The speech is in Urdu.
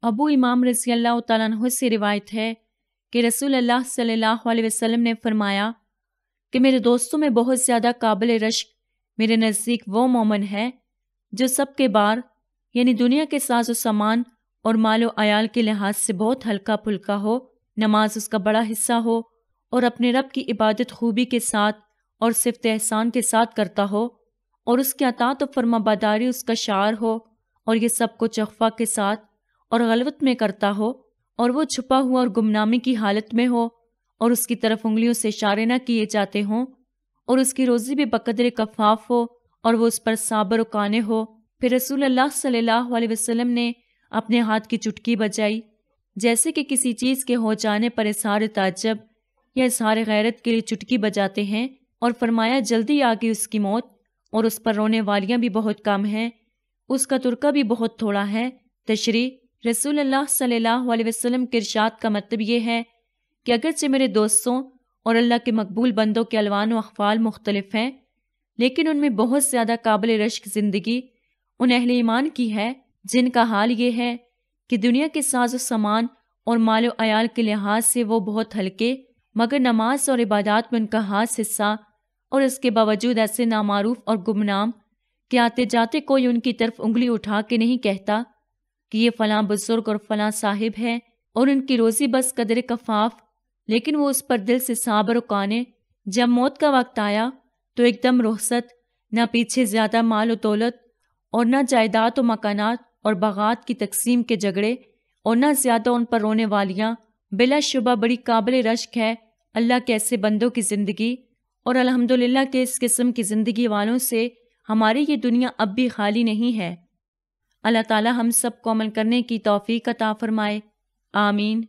ابو امام رضی اللہ تعالیٰ عنہ سے روایت ہے کہ رسول اللہ صلی اللہ علیہ وسلم نے فرمایا کہ میرے دوستوں میں بہت زیادہ قابل رشک میرے نزدیک وہ مومن ہے جو سب کے بار یعنی دنیا کے ساز و سامان اور مال و عیال کے لحاظ سے بہت ہلکا پھلکا ہو، نماز اس کا بڑا حصہ ہو اور اپنے رب کی عبادت خوبی کے ساتھ اور صفت احسان کے ساتھ کرتا ہو، اور اس کی اطاعت و فرما برداری اس کا شعار ہو، اور یہ سب کچھ اخفا کے ساتھ اور غلوت میں کرتا ہو، اور وہ چھپا ہوا اور گمنامی کی حالت میں ہو، اور اس کی طرف انگلیوں سے اشارے نہ کیے جاتے ہوں، اور اس کی روزی بھی بقدر کفاف ہو، اور وہ اس پر صابر و قانع ہو۔ پھر رسول اللہ صلی اللہ علیہ وسلم نے اپنے ہاتھ کی چٹکی بجائی، جیسے کہ کسی چیز کے ہو جانے پر اظہار تعجب یا اظہار غیرت کے لیے چٹکی بجاتے ہیں، اور فرمایا جلدی آ گئی اس کی موت، اور اس پر رونے والیاں بھی بہت کم ہیں، اس کا ترکہ بھی بہت تھوڑا ہے۔ تشریح: رسول اللہ صلی اللہ علیہ وسلم کے ارشاد کا مطلب یہ ہے کہ اگرچہ میرے دوستوں اور اللہ کے مقبول بندوں کے الوان و احوال مختلف ہیں، لیکن ان میں بہت زیادہ قابل رشک زندگی ان اہل ایمان کی ہے جن کا حال یہ ہے کہ دنیا کے ساز و سامان اور مال و عیال کے لحاظ سے وہ بہت ہلکے، مگر نماز اور عبادات میں ان کا خاص حصہ، اور اس کے باوجود ایسے نامعروف اور گمنام کہ آتے جاتے کوئی ان کی طرف انگلی اٹھا کے نہیں کہتا کہ یہ فلاں بزرگ اور فلاں صاحب ہے، اور ان کی روزی بس قدر کفاف، لیکن وہ اس پر دل سے صابر و قانع۔ جب موت کا وقت آیا تو ایک دم رخصت، نہ پیچھے زیادہ مال و دولت، اور نہ جائیداد و مکانات اور باغات کی تقسیم کے جھگڑے، اور نہ زیادہ ان پر رونے والیاں۔ بلا شبہ بڑی قابل رشک ہے اللہ کے ایسے بندوں کی زندگی، اور الحمدللہ کہ اس قسم کی زندگی والوں سے ہماری یہ دنیا اب بھی خالی نہیں ہے۔ اللہ تعالی ہم سب کو عمل کرنے کی توفیق عطا فرمائے، آمین۔